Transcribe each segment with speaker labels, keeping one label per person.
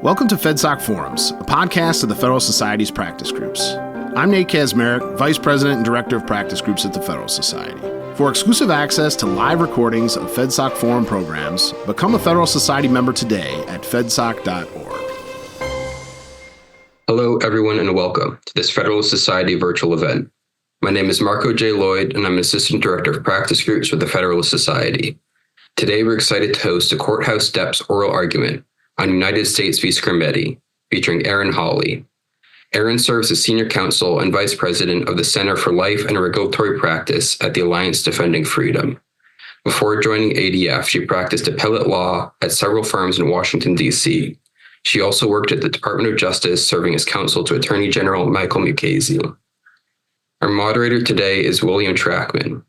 Speaker 1: Welcome to FedSoc Forums, a podcast of the Federalist Society's practice groups. I'm Nate Kazmarek, Vice President and Director of Practice Groups at the Federalist Society. For exclusive access to live recordings of FedSoc Forum programs, become a Federalist Society member today at fedsoc.org.
Speaker 2: Hello, everyone, and welcome to this Federalist Society virtual event. My name is Marco J. Lloyd, and I'm Assistant Director of Practice Groups with the Federalist Society. Today, we're excited to host a Courthouse Steps oral argument on United States v. Skrmetti, featuring Erin Hawley. Erin serves as Senior Counsel and Vice President of the Center for Life and Regulatory Practice at the Alliance Defending Freedom. Before joining ADF, she practiced appellate law at several firms in Washington, D.C. She also worked at the Department of Justice, serving as counsel to Attorney General Michael Mukasey. Our moderator today is William Trachman.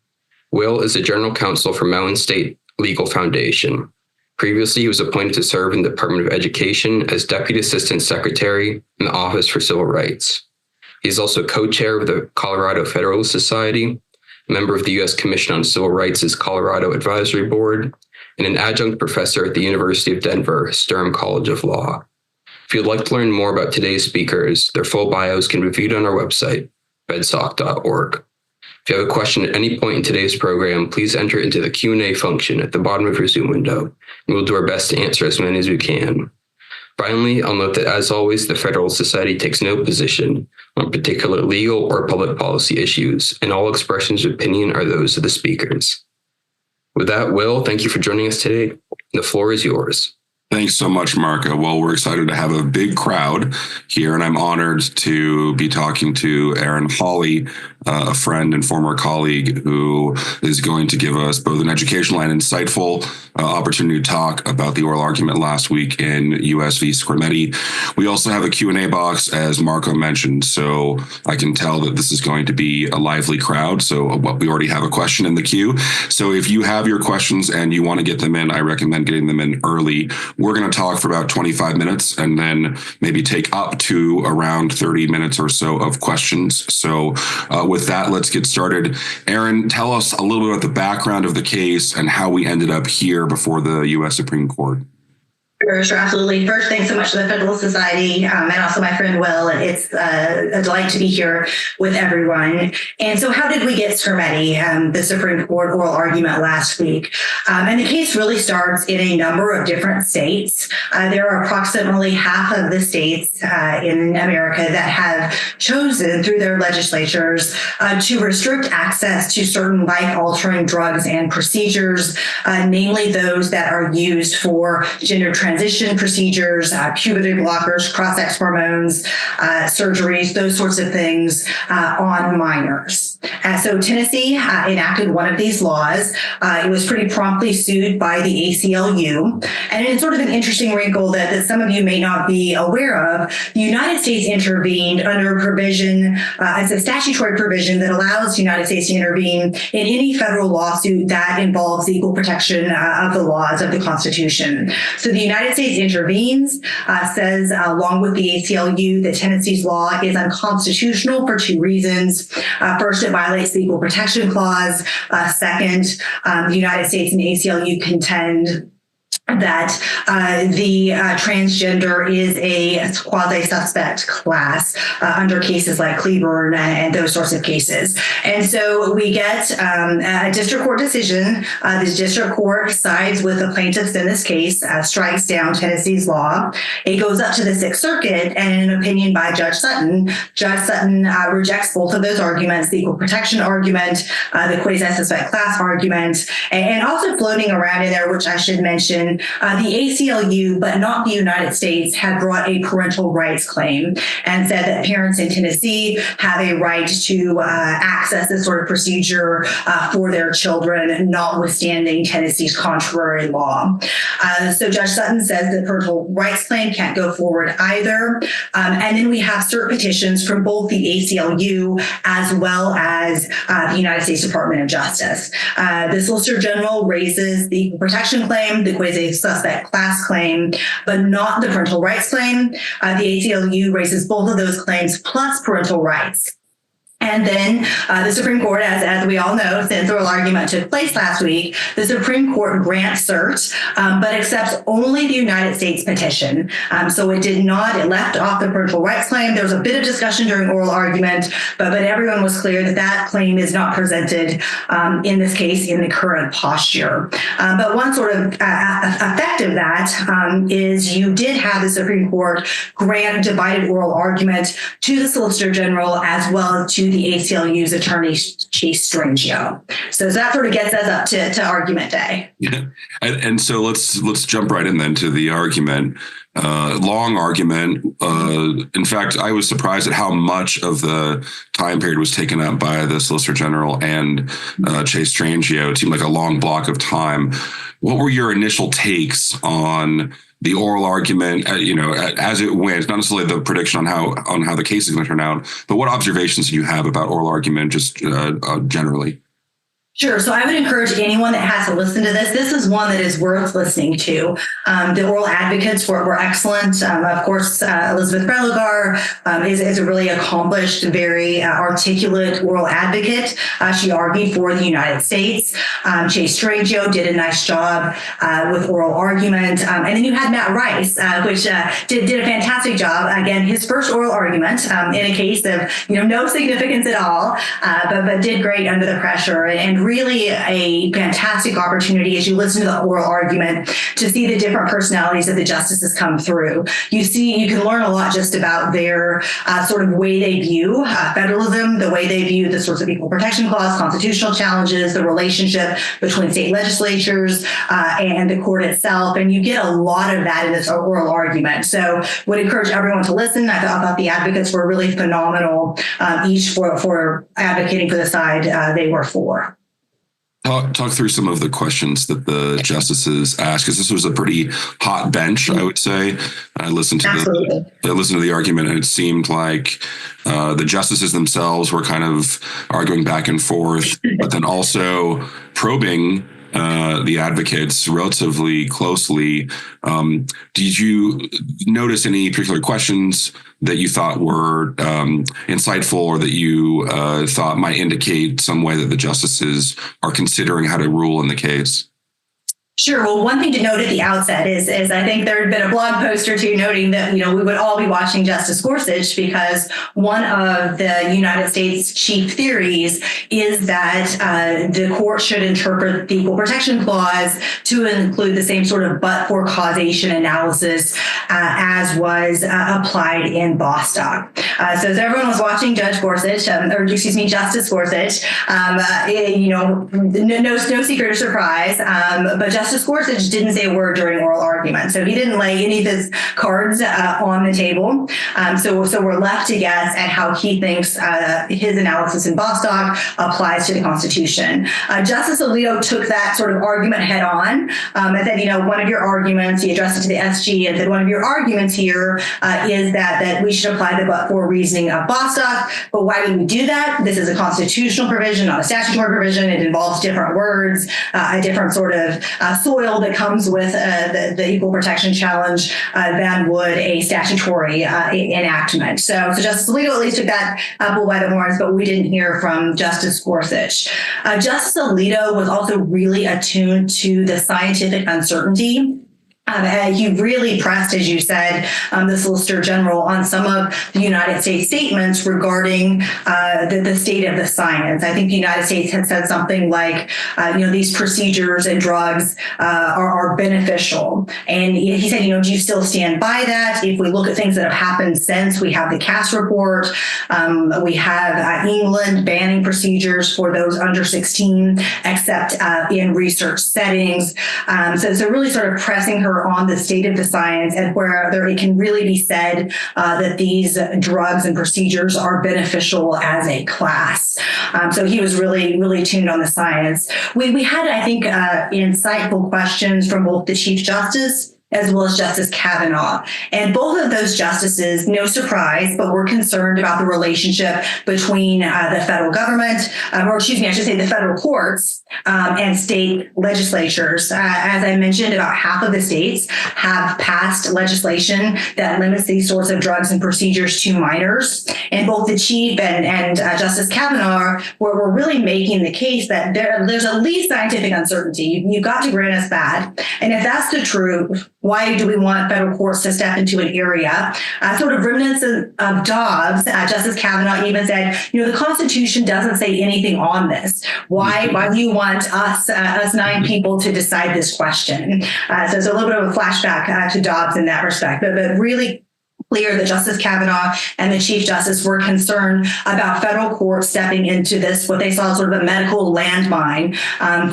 Speaker 2: Will is the General Counsel for Mountain State Legal Foundation. Previously, he was appointed to serve in the Department of Education as Deputy Assistant Secretary in the Office for Civil Rights. He is also co-chair of the Colorado Federalist Society, member of the U.S. Commission on Civil Rights' Colorado Advisory Board, and an adjunct professor at the University of Denver Stern College of Law. If you'd like to learn more about today's speakers, their full bios can be viewed on our website, fedsoc.org. If you have a question at any point in today's program, please enter it into the Q&A function at the bottom of your Zoom window, and we'll do our best to answer as many as we can. Finally, I'll note that, as always, the Federalist Society takes no position on particular legal or public policy issues, and all expressions of opinion are those of the speakers. With that, Will, thank you for joining us today. The floor is yours.
Speaker 3: Thanks so much, Marco. Well, we're excited to have a big crowd here, and I'm honored to be talking to Erin Hawley, a friend and former colleague who is going to give us both an educational and insightful opportunity to talk about the oral argument last week in U.S. v. Skrmetti. We also have a Q&A box, as Marco mentioned, so I can tell that this is going to be a lively crowd. So we already have a question in the queue. So if you have your questions and you want to get them in, I recommend getting them in early. We're going to talk for about 25 minutes and then maybe take up to around 30 minutes or so of questions. So with that, let's get started. Erin, tell us a little bit about the background of the case and how we ended up here before the U.S. Supreme Court.
Speaker 4: Sure, absolutely. First, thanks so much to the Federalist Society and also my friend Will. It's a delight to be here with everyone. And so how did we get Skrmetti, the Supreme Court oral argument last week? And the case really starts in a number of different states. There are approximately half of the states in America that have chosen through their legislatures to restrict access to certain life-altering drugs and procedures, namely those that are used for gender transition procedures, puberty blockers, cross-sex hormones, surgeries, those sorts of things on minors. So Tennessee enacted one of these laws. It was pretty promptly sued by the ACLU. And it's sort of an interesting wrinkle that some of you may not be aware of. The United States intervened under a provision, it's a statutory provision that allows the United States to intervene in any federal lawsuit that involves the equal protection of the laws of the Constitution. So the United States intervenes, says along with the ACLU that Tennessee's law is unconstitutional for two reasons. First, it violates the Equal Protection Clause. Second, the United States and the ACLU contend that the transgender is a quasi-suspect class under cases like Cleburne and those sorts of cases. And so we get a district court decision. The district court sides with the plaintiffs in this case, strikes down Tennessee's law. It goes up to the Sixth Circuit, and in an opinion by Judge Sutton rejects both of those arguments, the equal protection argument, the quasi-suspect class argument, and also floating around in there, which I should mention, the ACLU, but not the United States, had brought a parental rights claim and said that parents in Tennessee have a right to access this sort of procedure for their children, notwithstanding Tennessee's contrary law. So Judge Sutton says the parental rights claim can't go forward either. And then we have cert petitions from both the ACLU as well as the United States Department of Justice. The Solicitor General raises the equal protection claim, the quasi-suspect class claim, but not the parental rights claim. The ACLU raises both of those claims plus parental rights. And then the Supreme Court, as we all know, since oral argument took place last week, the Supreme Court grants cert, but accepts only the United States petition. So it did not, it left off the parental rights claim. There was a bit of discussion during oral argument, but everyone was clear that that claim is not presented in this case in the current posture. But one sort of effect of that is you did have the Supreme Court grant divided oral argument to the Solicitor General as well as to the ACLU's attorney, Chief Strangio. So that sort of gets us up to argument day.
Speaker 3: Yeah. And so let's jump right in then to the argument. Long argument. In fact, I was surprised at how much of the time period was taken up by the Solicitor General and Chase Strangio. It seemed like a long block of time. What were your initial takes on the oral argument, as it went, not necessarily the prediction on how the case is going to turn out, but what observations do you have about oral argument just generally?
Speaker 4: Sure. So I would encourage anyone that has to listen to this. This is one that is worth listening to. The oral advocates were excellent. Of course, Elizabeth Prelogar is a really accomplished, very articulate oral advocate. She argued for the United States. Chase Strangio did a nice job with oral argument. And then you had Matt Rice, which did a fantastic job. Again, his first oral argument in a case of no significance at all, but did great under the pressure. And really a fantastic opportunity as you listen to the oral argument to see the different personalities that the justices come through. You can learn a lot just about their sort of way they view federalism, the way they view the sorts of equal protection clause, constitutional challenges, the relationship between state legislatures and the court itself. And you get a lot of that in this oral argument. So would encourage everyone to listen. I thought the advocates were really phenomenal, each for advocating for the side they were for.
Speaker 3: Talk through some of the questions that the justices asked, because this was a pretty hot bench, I would say. I listened to the argument, and it seemed like the justices themselves were kind of arguing back and forth, but then also probing the advocates relatively closely. Did you notice any particular questions that you thought were insightful, or that you thought might indicate some way that the justices are considering how to rule in the case?
Speaker 4: Sure. Well, one thing to note at the outset is I think there had been a blog post or two noting that, we would all be watching Justice Gorsuch, because one of the United States chief theories is that the court should interpret the Equal Protection Clause to include the same sort of but-for causation analysis as was applied in Bostock. So as everyone was watching Justice Gorsuch, no secret or surprise, but Justice Gorsuch didn't say a word during oral argument. So he didn't lay any of his cards on the table. So we're left to guess at how he thinks his analysis in Bostock applies to the Constitution. Justice Alito took that sort of argument head on and said, one of your arguments, he addressed it to the SG and said, one of your arguments here is that we should apply the but-for reasoning of Bostock. But why would we do that? This is a constitutional provision, not a statutory provision. It involves different words, a different sort of soil that comes with the equal protection challenge than would a statutory enactment. So Justice Alito at least took that bull by the horns, but we didn't hear from Justice Gorsuch. Justice Alito was also really attuned to the scientific uncertainty. He really pressed, as you said, the Solicitor General on some of the United States statements regarding the state of the science. I think the United States had said something like, these procedures and drugs are beneficial. And he said, do you still stand by that? If we look at things that have happened since, we have the Cass report, we have England banning procedures for those under 16, except in research settings. So really sort of pressing her on the state of the science and whether it can really be said that these drugs and procedures are beneficial as a class. So he was really, really tuned on the science. We had, I think, insightful questions from both the Chief Justice as well as Justice Kavanaugh. And both of those justices, no surprise, but were concerned about the relationship between the federal government, or excuse me, I should say the federal courts and state legislatures. As I mentioned, about half of the states have passed legislation that limits these sorts of drugs and procedures to minors. And both the Chief and Justice Kavanaugh were really making the case that there's at least scientific uncertainty. You've got to grant us that. And if that's the truth, why do we want federal courts to step into an area? Sort of remnants of Dobbs, Justice Kavanaugh even said, the Constitution doesn't say anything on this. Why do you want us 9 people to decide this question? So it's a little bit of a flashback to Dobbs in that respect, but really clear that Justice Kavanaugh and the Chief Justice were concerned about federal courts stepping into this, what they saw as sort of a medical landmine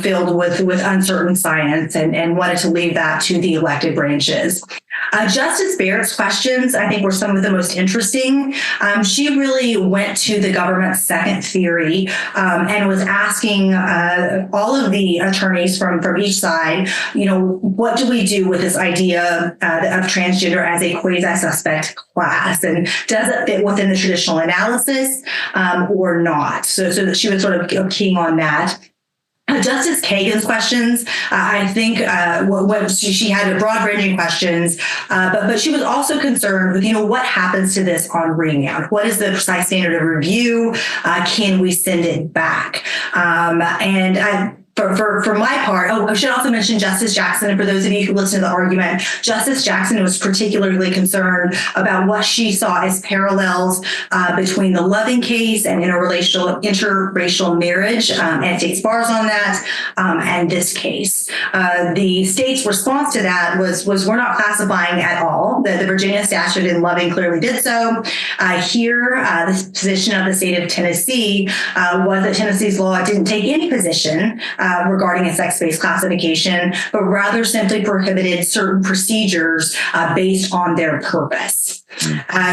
Speaker 4: filled with uncertain science, and wanted to leave that to the elected branches. Justice Barrett's questions, I think, were some of the most interesting. She really went to the government's second theory and was asking all of the attorneys from each side, what do we do with this idea of transgender as a quasi-suspect class? And does it fit within the traditional analysis or not? So that she was sort of keying on that. Justice Kagan's questions, I think she had broad-ranging questions, but she was also concerned with, what happens to this on remand? What is the precise standard of review? Can we send it back? For my part, I should also mention Justice Jackson. And for those of you who listen to the argument, Justice Jackson was particularly concerned about what she saw as parallels between the Loving case and interracial marriage, and states bars on that, and this case. The state's response to that was we're not classifying at all. The Virginia statute in Loving clearly did so. Here, the position of the state of Tennessee was that Tennessee's law didn't take any position regarding a sex-based classification, but rather simply prohibited certain procedures based on their purpose.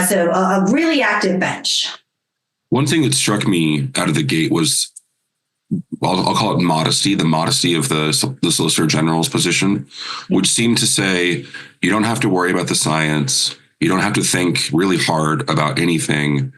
Speaker 4: So a really active bench.
Speaker 3: One thing that struck me out of the gate was, I'll call it modesty, the modesty of the Solicitor General's position, which seemed to say, you don't have to worry about the science. You don't have to think really hard about anything.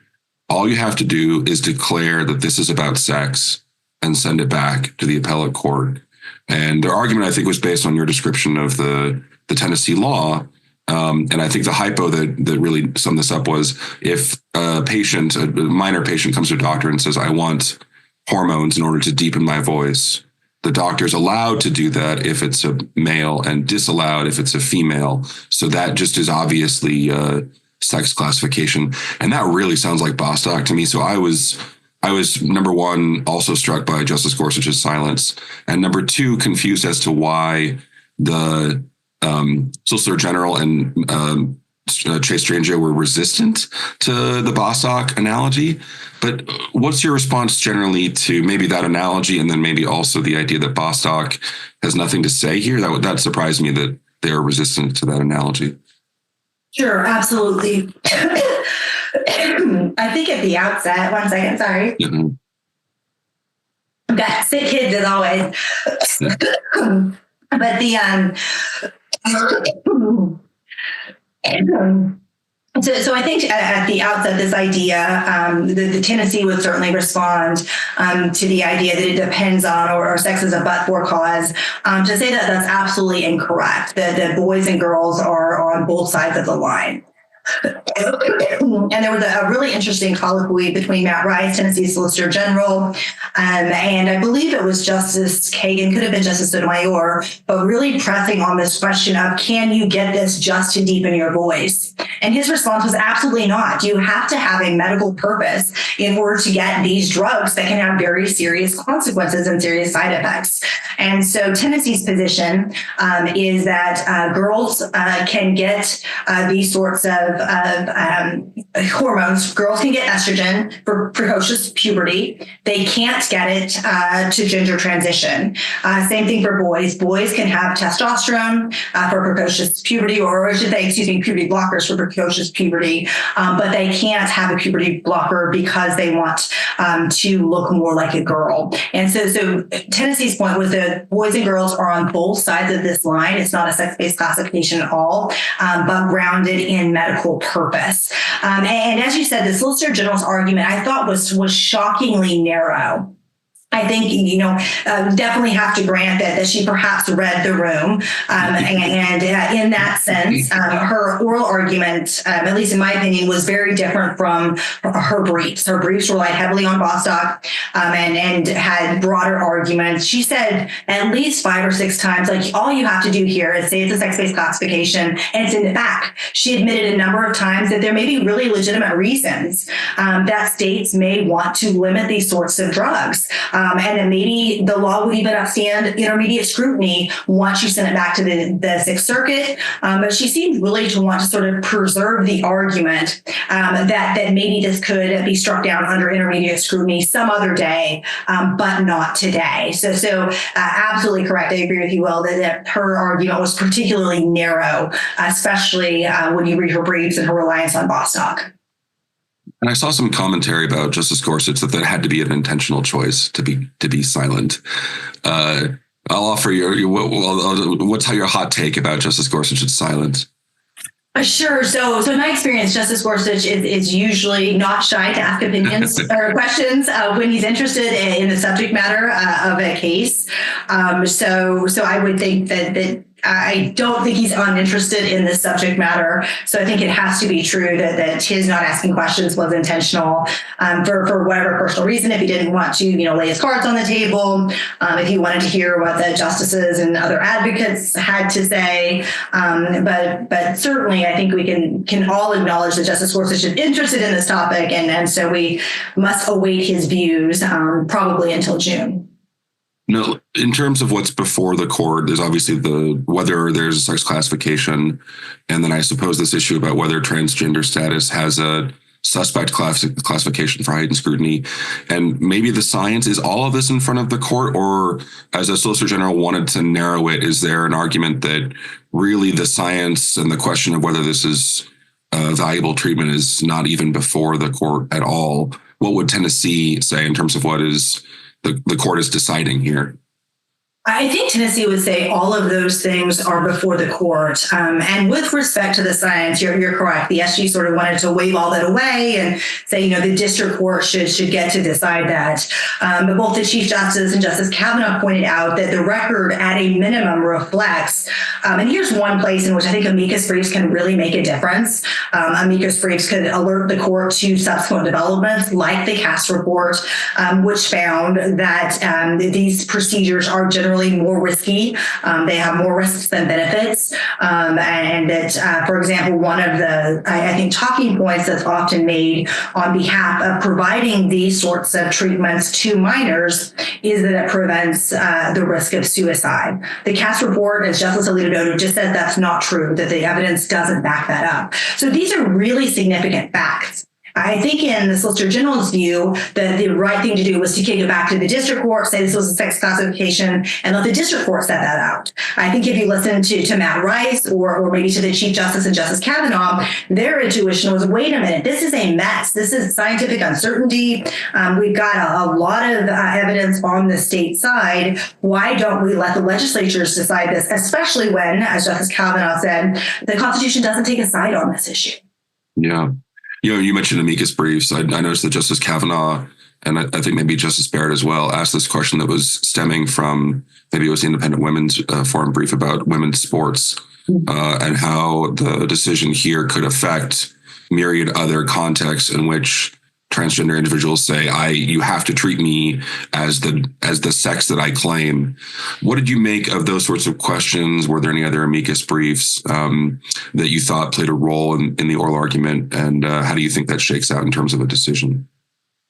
Speaker 3: All you have to do is declare that this is about sex and send it back to the appellate court. And their argument, I think, was based on your description of the Tennessee law. And I think the hypo that really summed this up was, if a minor patient comes to a doctor and says, I want hormones in order to deepen my voice, the doctor's allowed to do that if it's a male and disallowed if it's a female. So that just is obviously sex classification. And that really sounds like Bostock to me. So I was number one, also struck by Justice Gorsuch's silence, and number two, confused as to why the Solicitor General and Chase Strangio were resistant to the Bostock analogy. But what's your response generally to maybe that analogy, and then maybe also the idea that Bostock has nothing to say here? That surprised me that they're resistant to that analogy.
Speaker 4: Sure, absolutely. I think at the outset, one second, sorry. Mm-hmm. I've got sick kids as always. But So I think at the outset, this idea, the Tennessee would certainly respond to the idea that it depends on, or sex is a but-for cause, to say that that's absolutely incorrect, that boys and girls are on both sides of the line. And there was a really interesting colloquy between Matt Rice, Tennessee Solicitor General, and I believe it was Justice Kagan, could have been Justice Sotomayor, but really pressing on this question of, can you get this just to deepen your voice? And his response was absolutely not. You have to have a medical purpose in order to get these drugs that can have very serious consequences and serious side effects. And so Tennessee's position is that girls can get these sorts of hormones. Girls can get estrogen for precocious puberty. They can't get it to gender transition. Same thing for boys. Boys can have testosterone for precocious puberty, or I should say, puberty blockers for precocious puberty, but they can't have a puberty blocker because they want to look more like a girl. And so Tennessee's point was that boys and girls are on both sides of this line. It's not a sex-based classification at all, but grounded in medical purpose. And as you said, the Solicitor General's argument I thought was shockingly narrow. I think, definitely have to grant that she perhaps read the room. And in that sense, her oral argument, at least in my opinion, was very different from her briefs. Her briefs relied heavily on Bostock and had broader arguments. She said at least 5 or 6 times, like, all you have to do here is say it's a sex-based classification and it's in the back. She admitted a number of times that there may be really legitimate reasons that states may want to limit these sorts of drugs. And then maybe the law would even upstand intermediate scrutiny once you send it back to the Sixth Circuit. But she seemed really to want to sort of preserve the argument that maybe this could be struck down under intermediate scrutiny some other day, but not today. So absolutely correct. I agree with you, Will, that her argument was particularly narrow, especially when you read her briefs and her reliance on Bostock.
Speaker 3: And I saw some commentary about Justice Gorsuch that had to be an intentional choice to be silent. I'll offer what's your hot take about Justice Gorsuch's silence?
Speaker 4: Sure. So in my experience, Justice Gorsuch is usually not shy to ask opinions or questions when he's interested in the subject matter of a case. So I would think that I don't think he's uninterested in this subject matter. So I think it has to be true that his not asking questions was intentional for whatever personal reason. If he didn't want to, lay his cards on the table, if he wanted to hear what the justices and other advocates had to say. But certainly, I think we can all acknowledge that Justice Gorsuch is interested in this topic, and so we must await his views probably until June.
Speaker 3: No, in terms of what's before the court, there's obviously whether there's a sex classification, and then I suppose this issue about whether transgender status has a suspect classification for heightened scrutiny. And maybe the science, is all of this in front of the court, or as a Solicitor General wanted to narrow it, is there an argument that really the science and the question of whether this is valuable treatment is not even before the court at all? What would Tennessee say in terms of what is the court is deciding here?
Speaker 4: I think Tennessee would say all of those things are before the court. And with respect to the science, you're correct. The SG sort of wanted to wave all that away and say, the district court should get to decide that. But both the Chief Justice and Justice Kavanaugh pointed out that the record at a minimum reflects, and here's one place in which I think amicus briefs can really make a difference. Amicus briefs could alert the court to subsequent developments like the Cass report, which found that these procedures are generally more risky. They have more risks than benefits. And that, for example, one of the, I think, talking points that's often made on behalf of providing these sorts of treatments to minors is that it prevents the risk of suicide. The Cass report, as Justice Alito noted, just said that's not true, that the evidence doesn't back that up. So these are really significant facts. I think in the Solicitor General's view, the right thing to do was to kick it back to the district court, say this was a sex classification, and let the district court set that out. I think if you listen to Matt Rice or maybe to the Chief Justice and Justice Kavanaugh, their intuition was, wait a minute, this is a mess. This is scientific uncertainty. We've got a lot of evidence on the state side. Why don't we let the legislatures decide this, especially when, as Justice Kavanaugh said, the Constitution doesn't take a side on this issue?
Speaker 3: Yeah. You mentioned amicus briefs. I noticed that Justice Kavanaugh, and I think maybe Justice Barrett as well, asked this question that was stemming from, maybe it was the Independent Women's Forum brief about women's sports and how the decision here could affect myriad other contexts in which transgender individuals say, you have to treat me as the sex that I claim. What did you make of those sorts of questions? Were there any other amicus briefs that you thought played a role in the oral argument? And how do you think that shakes out in terms of a decision?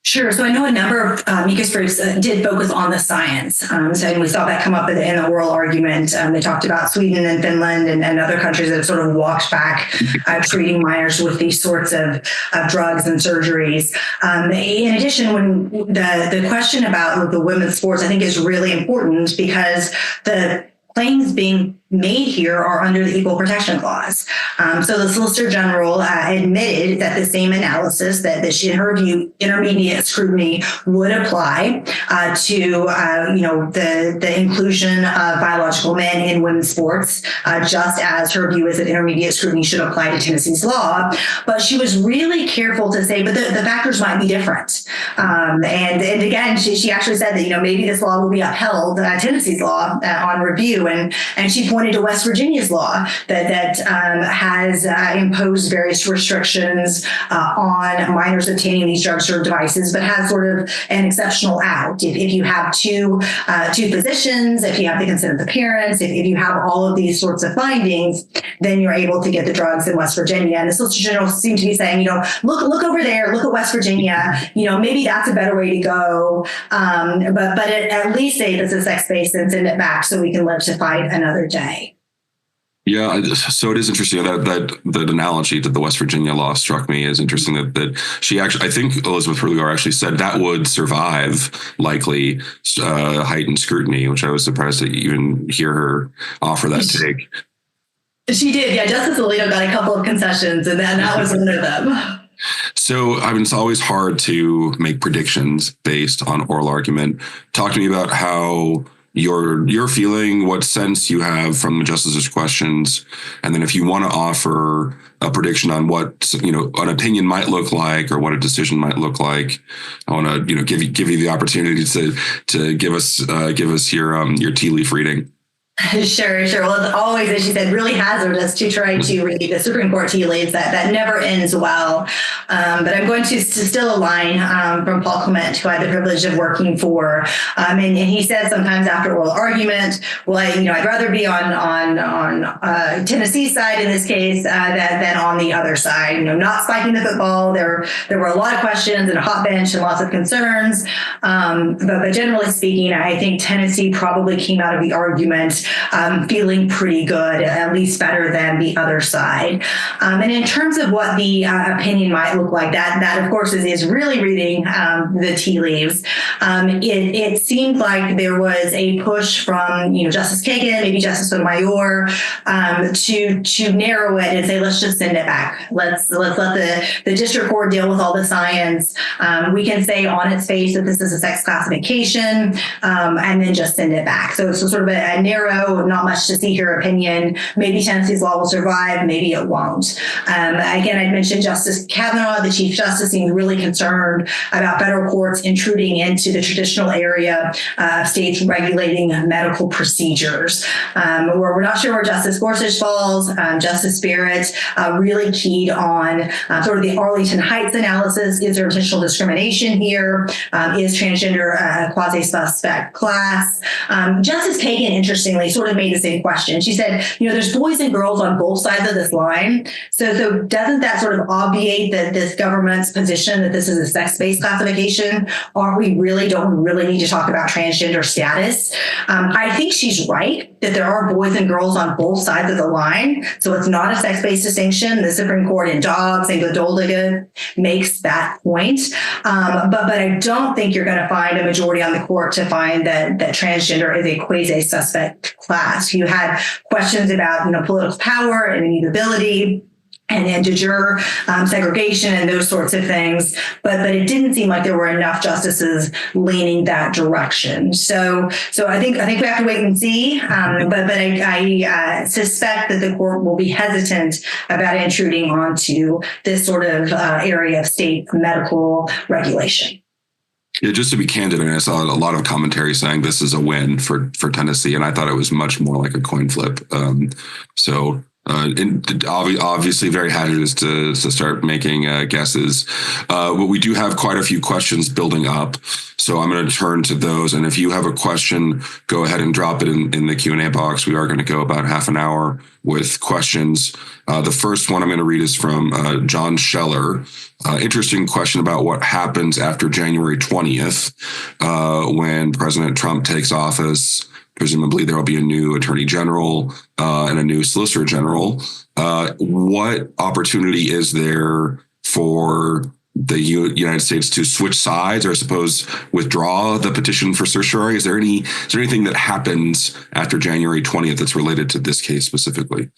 Speaker 4: Sure. So I know a number of amicus briefs did focus on the science. So we saw that come up in the oral argument. They talked about Sweden and Finland and other countries that have sort of walked back treating minors with these sorts of drugs and surgeries. In addition, when the question about the women's sports, I think is really important because the claims being made here are under the Equal Protection Clause. So the Solicitor General admitted that the same analysis that in her view, intermediate scrutiny would apply to the inclusion of biological men in women's sports, just as her view is that intermediate scrutiny should apply to Tennessee's law. But she was really careful to say, but the factors might be different. And again, she actually said that maybe this law will be upheld, Tennessee's law, on review, and she pointed to West Virginia's law that has imposed various restrictions on minors obtaining these drugs or devices, but has sort of an exceptional out. If you have two physicians, if you have the consent of the parents, if you have all of these sorts of findings, then you're able to get the drugs in West Virginia. And the Solicitor General seemed to be saying, look over there, look at West Virginia, maybe that's a better way to go. But at least say this is sex-based and send it back so we can live to fight another day.
Speaker 3: Yeah, so it is interesting that analogy to the West Virginia law struck me as interesting that she actually, I think Elizabeth Hurley actually said that would survive likely heightened scrutiny, which I was surprised to even hear her offer that take.
Speaker 4: She did, yeah. Justice Alito got a couple of concessions, and that was one of them.
Speaker 3: So, it's always hard to make predictions based on oral argument. Talk to me about how you're feeling, what sense you have from the justices' questions, and then if you want to offer a prediction on what an opinion might look like or what a decision might look like, I want to give you the opportunity to give us your tea leaf reading.
Speaker 4: Sure. Well, it's always, as she said, really hazardous to try to read the Supreme Court tea leaves. That never ends well. But I'm going to steal a line from Paul Clement, who I had the privilege of working for. And he said sometimes after oral argument, well, I'd rather be on Tennessee's side in this case than on the other side. Not spiking the football. There were a lot of questions and a hot bench and lots of concerns. But generally speaking, I think Tennessee probably came out of the argument feeling pretty good, at least better than the other side. And in terms of what the opinion might look like, that of course is really reading the tea leaves. It seemed like there was a push from Justice Kagan, maybe Justice Sotomayor, to narrow it and say, let's just send it back. Let's let the district court deal with all the science. We can say on its face that this is a sex classification, and then just send it back. So sort of a narrow, not much to see here opinion. Maybe Tennessee's law will survive, maybe it won't. Again, I'd mentioned Justice Kavanaugh, the Chief Justice, seemed really concerned about federal courts intruding into the traditional area of states regulating medical procedures. We're not sure where Justice Gorsuch falls. Justice Barrett really keyed on sort of the Arlington Heights analysis. Is there intentional discrimination here? Is transgender a quasi-suspect class? Justice Kagan, interestingly, sort of made the same question. She said, there's boys and girls on both sides of this line. So doesn't that sort of obviate this government's position that this is a sex-based classification? Or don't we really need to talk about transgender status? I think she's right that there are boys and girls on both sides of the line. So it's not a sex-based distinction. The Supreme Court in Dobbs and Godoldiga makes that point. But I don't think you're going to find a majority on the court to find that transgender is a quasi-suspect class. You had questions about political power and immutability and de jure segregation and those sorts of things, but it didn't seem like there were enough justices leaning that direction. So I think we have to wait and see. But I suspect that the court will be hesitant about intruding onto this sort of area of state medical regulation.
Speaker 3: Yeah, just to be candid, I saw a lot of commentary saying this is a win for Tennessee, and I thought it was much more like a coin flip. Obviously very hazardous to start making guesses. But we do have quite a few questions building up, so I'm going to turn to those. And if you have a question, go ahead and drop it in the Q&A box. We are going to go about half an hour with questions. The first one I'm going to read is from John Scheller. Interesting question about what happens after January 20th when President Trump takes office. Presumably there will be a new attorney general and a new solicitor general. What opportunity is there for the United States to switch sides, or I suppose withdraw the petition for certiorari? Is there anything that happens after January 20th that's related to this case specifically?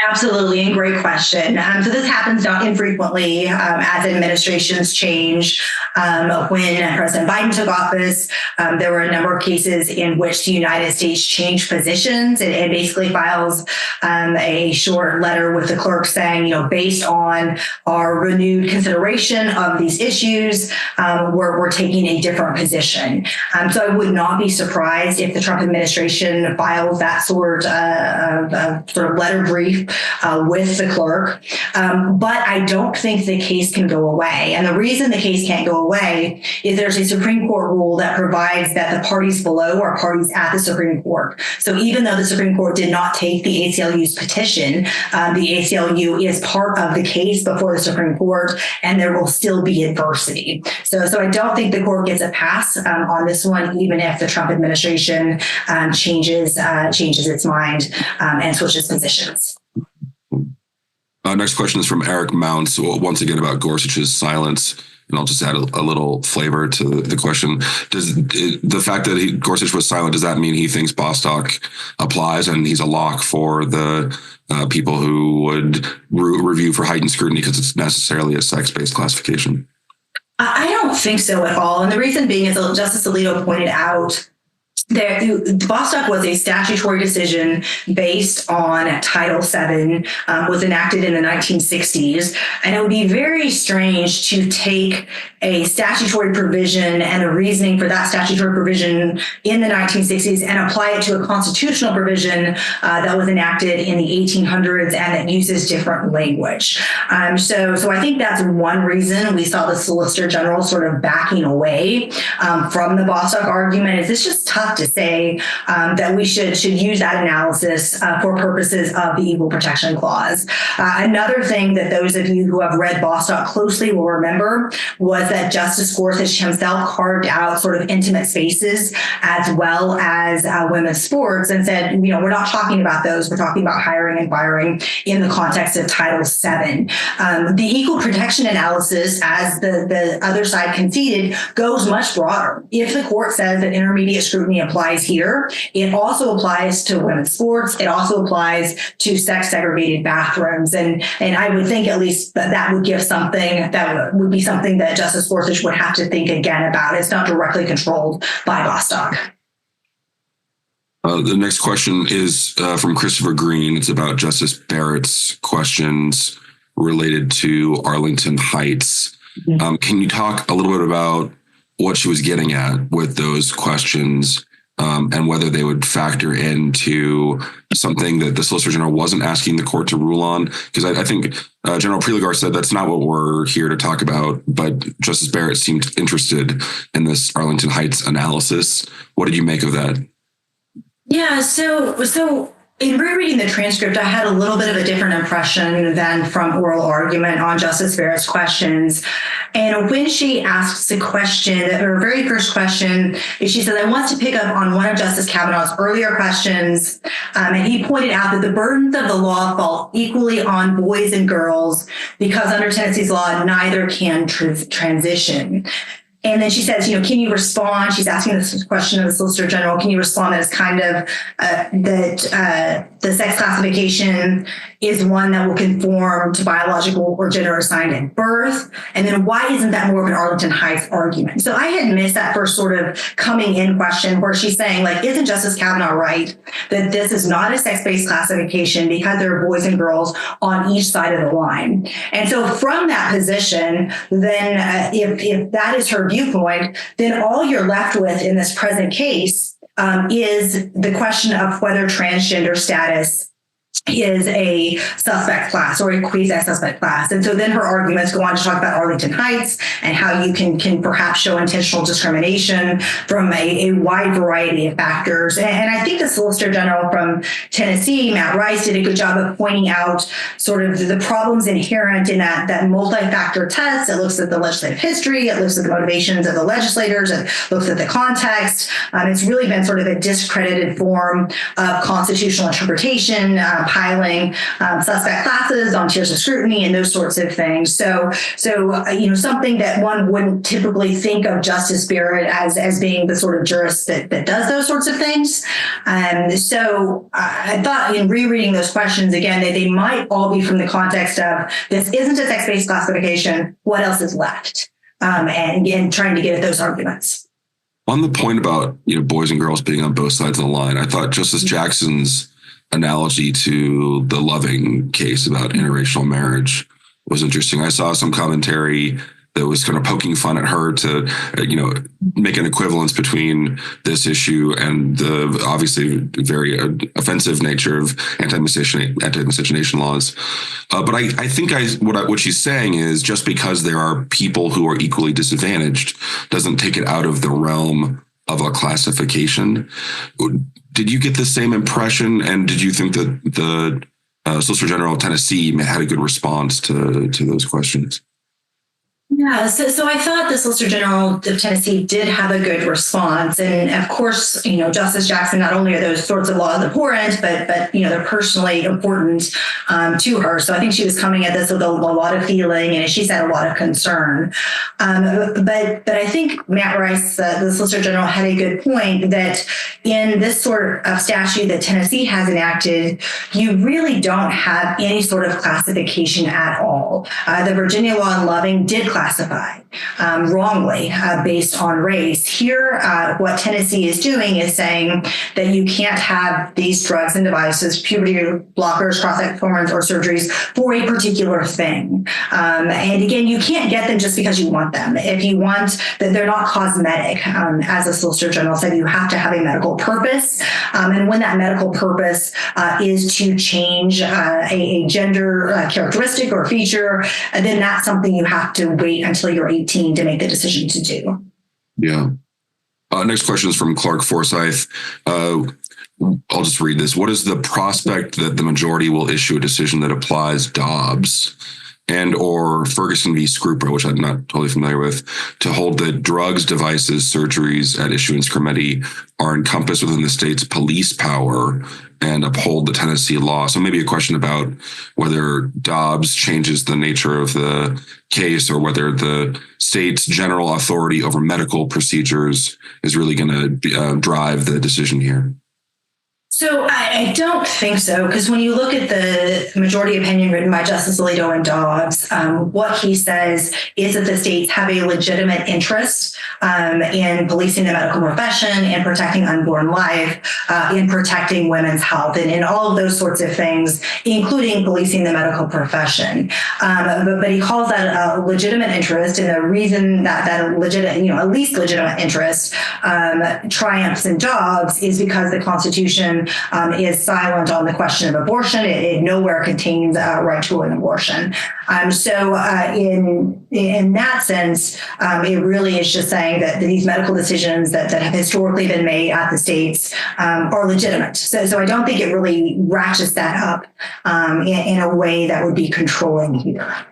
Speaker 4: Absolutely, and great question. So this happens not infrequently as administrations change. When President Biden took office, there were a number of cases in which the United States changed positions and basically files a short letter with the clerk saying, based on our renewed consideration of these issues, we're taking a different position. So I would not be surprised if the Trump administration files that sort of letter brief with the clerk. But I don't think the case can go away. And the reason the case can't go away is there's a Supreme Court rule that provides that the parties below are parties at the Supreme Court. So even though the Supreme Court did not take the ACLU's petition, the ACLU is part of the case before the Supreme Court, and there will still be adversity. So I don't think the court gets a pass on this one, even if the Trump administration changes its mind and switches positions.
Speaker 3: Next question is from Eric Mounts, once again about Gorsuch's silence. And I'll just add a little flavor to the question. Does the fact that Gorsuch was silent, does that mean he thinks Bostock applies and he's a lock for the people who would review for heightened scrutiny because it's necessarily a sex-based classification?
Speaker 4: I don't think so at all. And the reason being is Justice Alito pointed out that Bostock was a statutory decision based on Title VII, was enacted in the 1960s, and it would be very strange to take a statutory provision and the reasoning for that statutory provision in the 1960s and apply it to a constitutional provision that was enacted in the 1800s and that uses different language. So I think that's one reason we saw the Solicitor General sort of backing away from the Bostock argument. Is it's just tough to say that we should use that analysis for purposes of the Equal Protection Clause. Another thing that those of you who have read Bostock closely will remember was that Justice Gorsuch himself carved out sort of intimate spaces as well as women's sports and said, we're not talking about those. We're talking about hiring and firing in the context of Title VII. The equal protection analysis, as the other side conceded, goes much broader. If the court says that intermediate scrutiny applies here, it also applies to women's sports. It also applies to sex segregated bathrooms. And I would think at least that would give something that would be something that Justice Gorsuch would have to think again about. It's not directly controlled by Bostock.
Speaker 3: The next question is from Christopher Green. It's about Justice Barrett's questions related to Arlington Heights. Mm-hmm. Can you talk a little bit about what she was getting at with those questions and whether they would factor into something that the Solicitor General wasn't asking the court to rule on? Because I think General Preligar said that's not what we're here to talk about, but Justice Barrett seemed interested in this Arlington Heights analysis. What did you make of that?
Speaker 4: Yeah, so in rereading the transcript, I had a little bit of a different impression than from oral argument on Justice Barrett's questions. And when she asks the question, her very first question is she says, I want to pick up on one of Justice Kavanaugh's earlier questions. And he pointed out that the burdens of the law fall equally on boys and girls because under Tennessee's law, neither can transition. And then she says, can you respond? She's asking this question of the Solicitor General. Can you respond that it's kind of that the sex classification is one that will conform to biological or gender assigned at birth? And then why isn't that more of an Arlington Heights argument? So I had missed that first sort of coming in question where she's saying, isn't Justice Kavanaugh right that this is not a sex-based classification because there are boys and girls on each side of the line? And so from that position, then if that is her viewpoint, then all you're left with in this present case is the question of whether transgender status is a suspect class or a quasi-suspect class. And so then her arguments go on to talk about Arlington Heights and how you can perhaps show intentional discrimination from a wide variety of factors. And I think the Solicitor General from Tennessee, Matt Rice, did a good job of pointing out sort of the problems inherent in that multi-factor test. It looks at the legislative history, it looks at the motivations of the legislators, it looks at the context. It's really been sort of a discredited form of constitutional interpretation, piling suspect classes on tiers of scrutiny and those sorts of things. So something that one wouldn't typically think of Justice Barrett as being the sort of jurist that does those sorts of things. So I thought in rereading those questions again, they might all be from the context of this isn't a sex-based classification. What else is left? And trying to get at those arguments.
Speaker 3: On the point about boys and girls being on both sides of the line, I thought Justice Jackson's analogy to the Loving case about interracial marriage was interesting. I saw some commentary that was kind of poking fun at her to, make an equivalence between this issue and the obviously very offensive nature of anti-miscegenation laws. But I think what she's saying is just because there are people who are equally disadvantaged doesn't take it out of the realm of a classification. Did you get the same impression? And did you think that the Solicitor General of Tennessee had a good response to those questions?
Speaker 4: Yeah, so I thought the Solicitor General of Tennessee did have a good response. And of course, Justice Jackson, not only are those sorts of laws abhorrent, but they're personally important to her. So I think she was coming at this with a lot of feeling, and she said a lot of concern. But I think Matt Rice, the Solicitor General, had a good point that in this sort of statute that Tennessee has enacted, you really don't have any sort of classification at all. The Virginia law in Loving did classify wrongly based on race. Here, what Tennessee is doing is saying that you can't have these drugs and devices, puberty blockers, cross-sex hormones, or surgeries for a particular thing. And again, you can't get them just because you want them. If you want that, they're not cosmetic. As the Solicitor General said, you have to have a medical purpose. And when that medical purpose is to change a gender characteristic or feature, then that's something you have to wait until you're 18 to make the decision to do.
Speaker 3: Yeah. Next question is from Clark Forsyth. I'll just read this. What is the prospect that the majority will issue a decision that applies Dobbs and or Ferguson v. Skrmetti, which I'm not totally familiar with, to hold that drugs, devices, surgeries at issue in Skrmetti are encompassed within the state's police power and uphold the Tennessee law? So maybe a question about whether Dobbs changes the nature of the case or whether the state's general authority over medical procedures is really going to drive the decision here.
Speaker 4: So I don't think so, because when you look at the majority opinion written by Justice Alito and Dobbs, what he says is that the states have a legitimate interest in policing the medical profession, in protecting unborn life, in protecting women's health, and in all of those sorts of things, including policing the medical profession. But he calls that a legitimate interest, and the reason that legitimate, at least legitimate interest triumphs in Dobbs is because the Constitution is silent on the question of abortion. It nowhere contains a right to an abortion. So in that sense, it really is just saying that these medical decisions that have historically been made at the states are legitimate. So I don't think it really ratchets that up in a way that would be controlling here.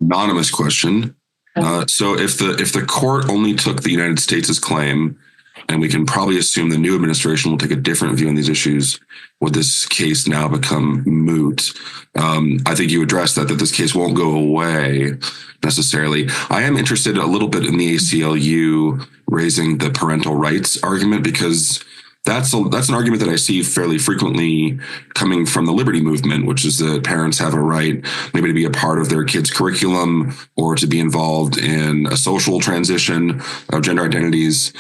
Speaker 3: Anonymous question. So if the court only took the United States' claim, and we can probably assume the new administration will take a different view on these issues, would this case now become moot? I think you addressed that this case won't go away necessarily. I am interested a little bit in the ACLU raising the parental rights argument, because that's an argument that I see fairly frequently coming from the liberty movement, which is that parents have a right maybe to be a part of their kids' curriculum or to be involved in a social transition of gender identities.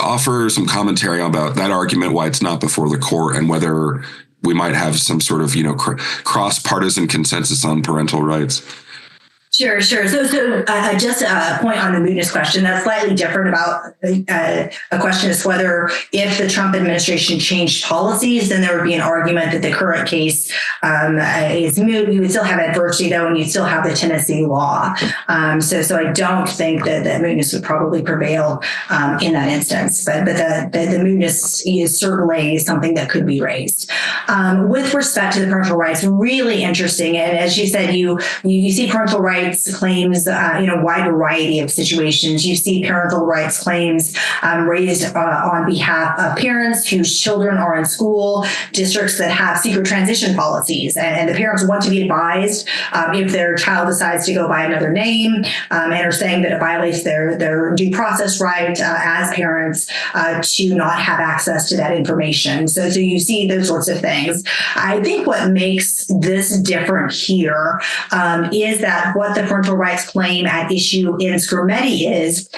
Speaker 3: Offer some commentary about that argument, why it's not before the court, and whether we might have some sort of, cross-partisan consensus on parental rights.
Speaker 4: Sure. So just a point on the mootness question. That's slightly different about a question is whether if the Trump administration changed policies, then there would be an argument that the current case is moot. You would still have adversity, though, and you'd still have the Tennessee law. So I don't think that mootness would probably prevail in that instance. But the mootness is certainly something that could be raised. With respect to the parental rights, really interesting. And as you said, you see parental rights rights claims in a wide variety of situations. You see parental rights claims raised on behalf of parents whose children are in school districts that have secret transition policies, and the parents want to be advised if their child decides to go by another name, and are saying that it violates their due process right as parents to not have access to that information. So you see those sorts of things. I think what makes this different here is that what the parental rights claim at issue in Skrmetti is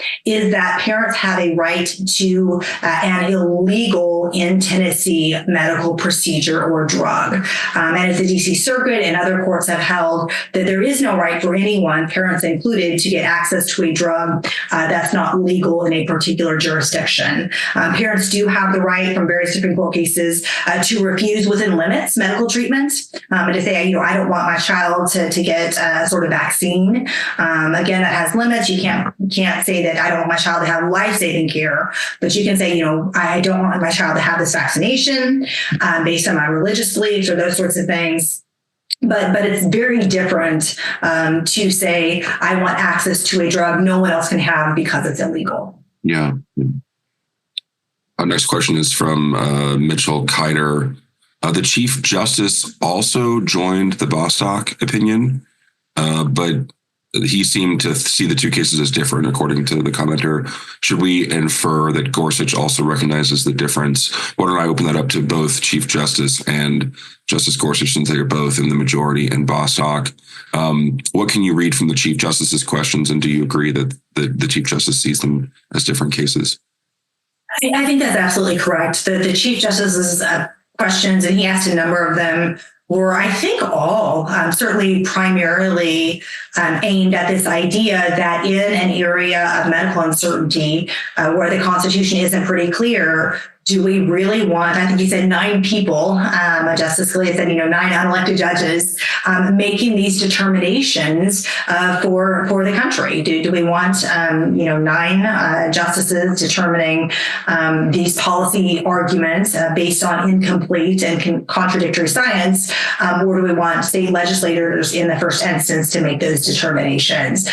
Speaker 4: that parents have a right to an illegal in Tennessee medical procedure or drug. And as the DC Circuit and other courts have held, that there is no right for anyone, parents included, to get access to a drug that's not legal in a particular jurisdiction. Parents do have the right from various Supreme Court cases to refuse within limits medical treatment, and to say, I don't want my child to get a sort of vaccine. Again, that has limits. You can't say that I don't want my child to have life-saving care, but you can say, I don't want my child to have this vaccination based on my religious beliefs or those sorts of things. But it's very different to say, I want access to a drug no one else can have because it's illegal.
Speaker 3: Yeah. Our next question is from Mitchell Kiter. The Chief Justice also joined the Bostock opinion, but he seemed to see the two cases as different, according to the commenter. Should we infer that Gorsuch also recognizes the difference? Why don't I open that up to both Chief Justice and Justice Gorsuch, since they are both in the majority in Bostock? What can you read from the Chief Justice's questions, and do you agree that the Chief Justice sees them as different cases?
Speaker 4: I think that's absolutely correct. The Chief Justice's questions, and he asked a number of them, were, I think, all certainly primarily aimed at this idea that in an area of medical uncertainty where the Constitution isn't pretty clear, do we really want, I think he said 9 people, Justice Scalia said, 9 unelected judges making these determinations for the country? Do we want, 9 justices determining these policy arguments based on incomplete and contradictory science, or do we want state legislators in the first instance to make those determinations?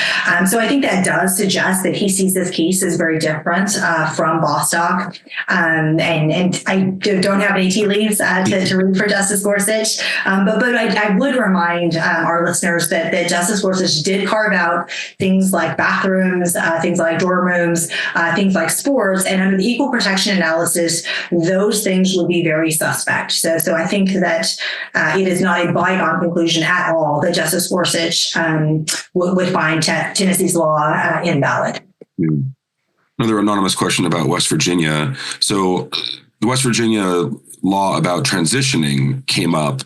Speaker 4: So I think that does suggest that he sees this case as very different from Bostock. And I don't have any tea leaves to read for Justice Gorsuch, but I would remind our listeners that Justice Gorsuch did carve out things like bathrooms, things like dorm rooms, things like sports, and under the equal protection analysis, those things would be very suspect. So I think that it is not a bygone conclusion at all that Justice Gorsuch would find Tennessee's law invalid.
Speaker 3: Mm. Another anonymous question about West Virginia. So the West Virginia law about transitioning came up,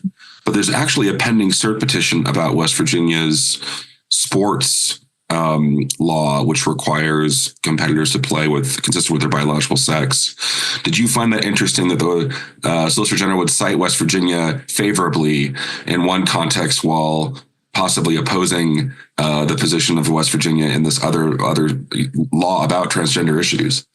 Speaker 3: but there's actually a pending cert petition about West Virginia's sports law, which requires competitors to play consistent with their biological sex. Did you find that interesting that the Solicitor General would cite West Virginia favorably in one context while possibly opposing the position of West Virginia in this other law about transgender issues?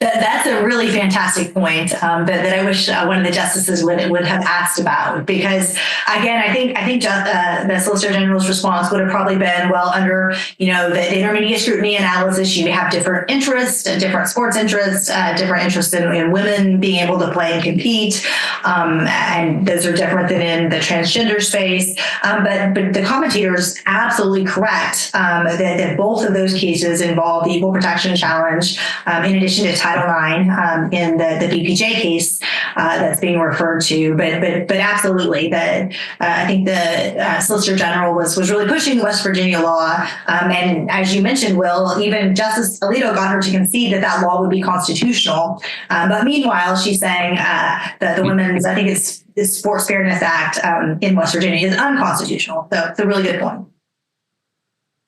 Speaker 4: That's a really fantastic point that I wish one of the justices would have asked about, because again, I think the Solicitor General's response would have probably been, well, under the intermediate scrutiny analysis, you have different interests, different sports interests, different interests in women being able to play and compete, and those are different than in the transgender space. But the commentator is absolutely correct that both of those cases involve the equal protection challenge, in addition to Title IX in the BPJ case that's being referred to, but absolutely that I think the Solicitor General was really pushing the West Virginia law, and as you mentioned, Will, even Justice Alito got her to concede that law would be constitutional, but meanwhile she's saying that the Women's, I think it's the Sports Fairness Act in West Virginia is unconstitutional. So it's a really good point.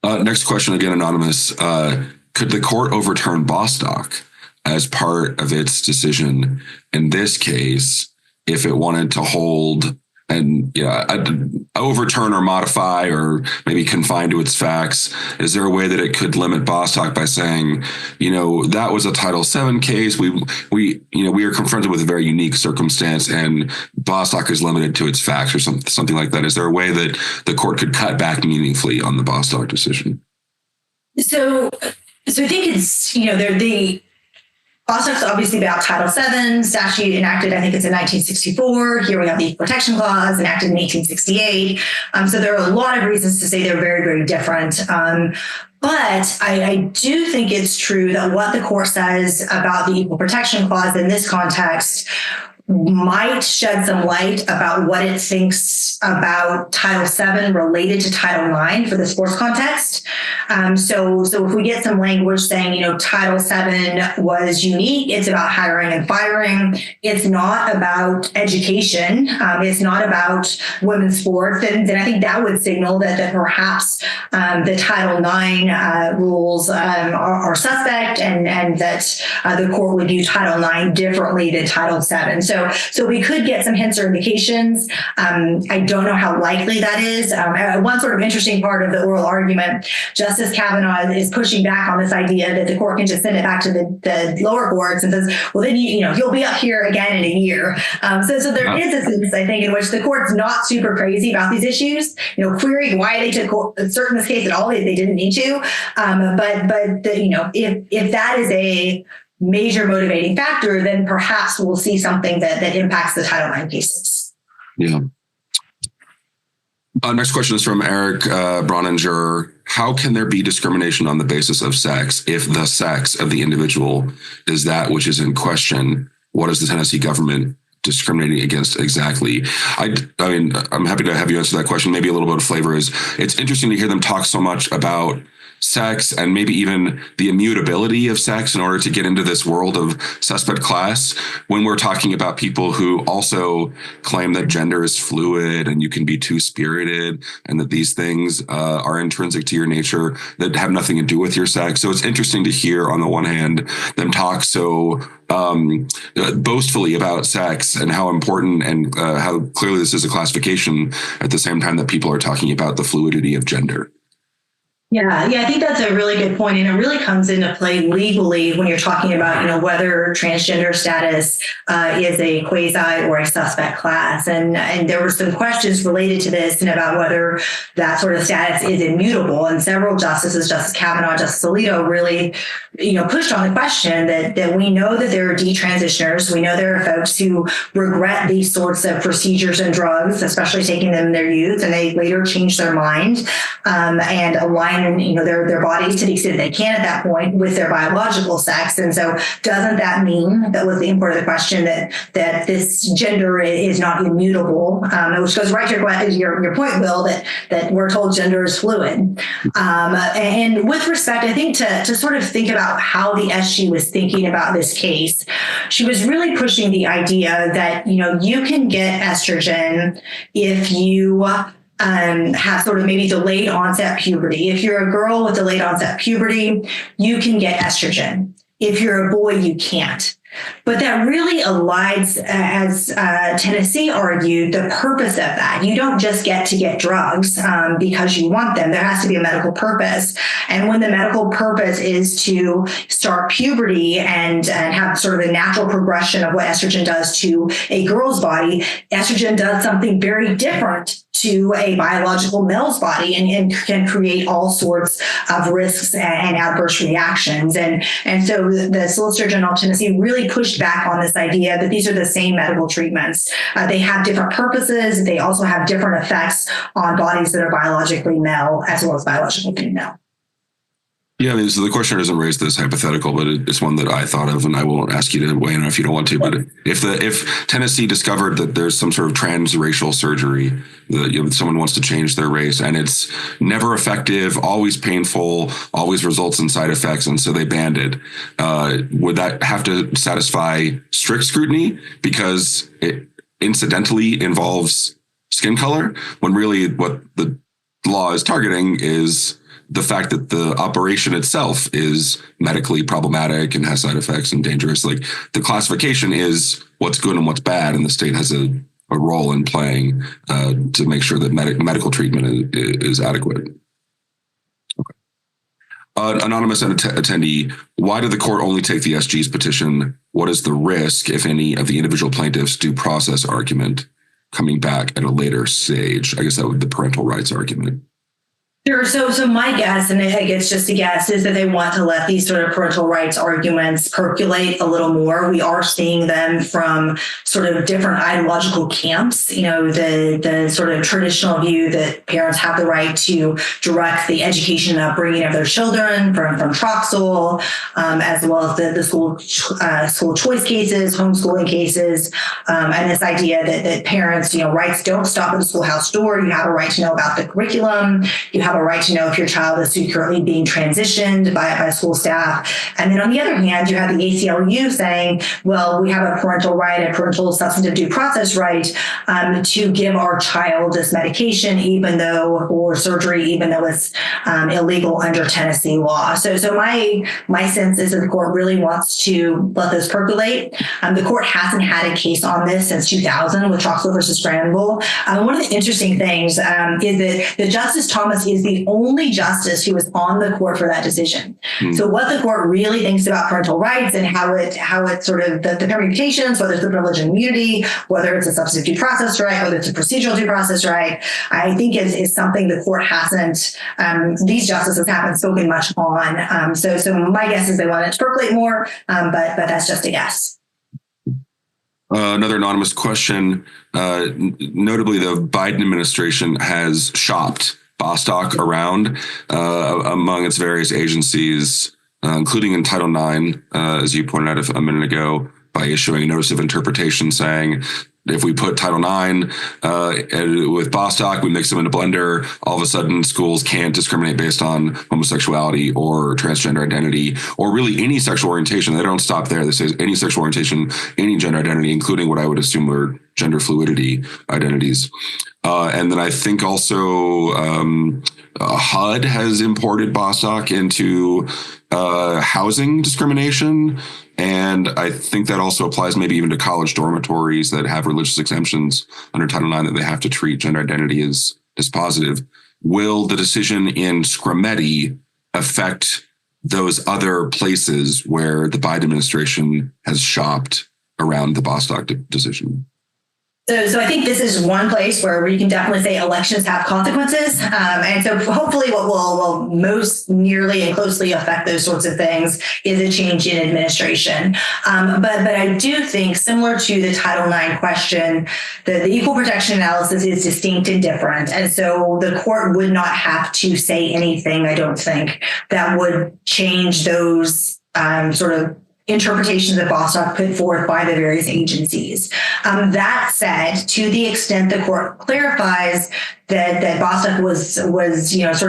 Speaker 3: Next question, again anonymous. Could the court overturn Bostock as part of its decision in this case if it wanted to hold and overturn or modify or maybe confine to its facts? Is there a way that it could limit Bostock by saying, that was a Title VII case. We are confronted with a very unique circumstance, and Bostock is limited to its facts, or something like that? Is there a way that the court could cut back meaningfully on the Bostock decision?
Speaker 4: So I think it's, the Bostock's obviously about Title VII statute enacted, I think it's in 1964. Here we have the Equal Protection Clause enacted in 1868. So there are a lot of reasons to say they're very, very different. But I do think it's true that what the court says about the Equal Protection Clause in this context might shed some light about what it thinks about Title VII related to Title IX for the sports context. So if we get some language saying, Title VII was unique, it's about hiring and firing, it's not about education, it's not about women's sports, then I think that would signal that perhaps the Title IX rules are suspect, and that the court would view Title IX differently than Title VII. So we could get some hints or indications. I don't know how likely that is. One sort of interesting part of the oral argument, Justice Kavanaugh is pushing back on this idea that the court can just send it back to the lower courts and says, well, then you'll be up here again in a year. So there is a sense, I think, in which the court's not super crazy about these issues. Querying why they took cert in this case at all, they didn't need to. If that is a major motivating factor, then perhaps we'll see something that impacts the Title IX cases.
Speaker 3: Yeah. Next question is from Eric Broninger. How can there be discrimination on the basis of sex if the sex of the individual is that which is in question? What is the Tennessee government discriminating against exactly? I mean, I'm happy to have you answer that question. Maybe a little bit of flavor is, it's interesting to hear them talk so much about sex and maybe even the immutability of sex in order to get into this world of suspect class, when we're talking about people who also claim that gender is fluid and you can be two-spirited, and that these things are intrinsic to your nature that have nothing to do with your sex. So it's interesting to hear, on the one hand, them talk so boastfully about sex and how important and how clearly this is a classification, at the same time that people are talking about the fluidity of gender.
Speaker 4: Yeah, I think that's a really good point, and it really comes into play legally when you're talking about, whether transgender status is a quasi or a suspect class, and there were some questions related to this and about whether that sort of status is immutable, and several justices, Justice Kavanaugh, Justice Alito, really, pushed on the question that we know that there are detransitioners, we know there are folks who regret these sorts of procedures and drugs, especially taking them in their youth, and they later change their mind and align their bodies to the extent they can at that point with their biological sex. And so doesn't that mean, that was the import of the question, that this gender is not immutable, which goes right to your point, Will, that we're told gender is fluid. And with respect, I think to sort of think about how the SG was thinking about this case, she was really pushing the idea that, you can get estrogen if you have sort of maybe delayed onset puberty. If you're a girl with delayed onset puberty, you can get estrogen. If you're a boy, you can't. But that really elides, as Tennessee argued, the purpose of that. You don't just get to get drugs because you want them. There has to be a medical purpose. And when the medical purpose is to start puberty and have sort of a natural progression of what estrogen does to a girl's body, estrogen does something very different to a biological male's body and can create all sorts of risks and adverse reactions. And so the Solicitor General of Tennessee really pushed back on this idea that these are the same medical treatments. They have different purposes. They also have different effects on bodies that are biologically male as well as biologically female.
Speaker 3: Yeah, I mean, so the questioner doesn't raise this hypothetical, but it's one that I thought of, and I won't ask you to weigh in if you don't want to. But if Tennessee discovered that there's some sort of transracial surgery, that someone wants to change their race, and it's never effective, always painful, always results in side effects, and so they banned it, would that have to satisfy strict scrutiny because it incidentally involves skin color, when really what the law is targeting is the fact that the operation itself is medically problematic and has side effects and dangerous? Like, the classification is what's good and what's bad, and the state has a a role in playing to make sure that medical treatment is adequate. Anonymous attendee, why did the court only take the SG's petition? What is the risk, if any, of the individual plaintiff's due process argument coming back at a later stage? I guess that would be the parental rights argument.
Speaker 4: Sure. So my guess, and I think it's just a guess, is that they want to let these sort of parental rights arguments percolate a little more. We are seeing them from sort of different ideological camps. The sort of traditional view that parents have the right to direct the education and upbringing of their children from Trachman, as well as the school choice cases, homeschooling cases, and this idea that parents, rights don't stop at the schoolhouse door. You have a right to know about the curriculum. You have a right to know if your child is secretly being transitioned by school staff. And then on the other hand, you have the ACLU saying, well, we have a parental right, a parental substantive due process right to give our child this medication, or surgery, even though it's illegal under Tennessee law. So my sense is that the court really wants to let this percolate. The court hasn't had a case on this since 2000 with Trachman versus Granville. One of the interesting things is that Justice Thomas is the only justice who was on the court for that decision. So what the court really thinks about parental rights and how it sort of the permutations, whether it's the privilege and immunity, whether it's a substantive due process right, whether it's a procedural due process right, I think is something the court hasn't, these justices haven't spoken much on. So my guess is they want it to percolate more, but that's just a guess.
Speaker 3: Another anonymous question. Notably, the Biden administration has shopped Bostock around among its various agencies, including in Title IX, as you pointed out a minute ago, by issuing a notice of interpretation saying, if we put Title IX with Bostock, we mix them in a blender, all of a sudden schools can't discriminate based on homosexuality or transgender identity, or really any sexual orientation. They don't stop there. They say any sexual orientation, any gender identity, including what I would assume were gender fluidity identities. And then I think also HUD has imported Bostock into housing discrimination. And I think that also applies maybe even to college dormitories that have religious exemptions under Title IX that they have to treat gender identity as positive. Will the decision in Skrmetti affect those other places where the Biden administration has shopped around the Bostock decision?
Speaker 4: So I think this is one place where we can definitely say elections have consequences. And so hopefully what will most nearly and closely affect those sorts of things is a change in administration. But I do think, similar to the Title IX question, the equal protection analysis is distinct and different. And so the court would not have to say anything, I don't think, that would change those sort of interpretations that Bostock put forth by the various agencies. That said, to the extent the court clarifies that Bostock was sort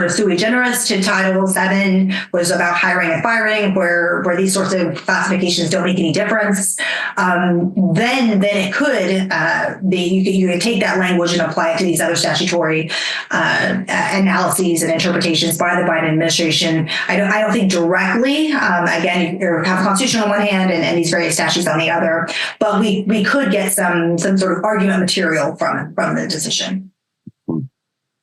Speaker 4: of sui generis to Title VII, was about hiring and firing, where these sorts of classifications don't make any difference, then it could you could take that language and apply it to these other statutory analyses and interpretations by the Biden administration. I don't think directly. Again, you have the Constitution on one hand and these various statutes on the other, but we could get some sort of argument material from the decision.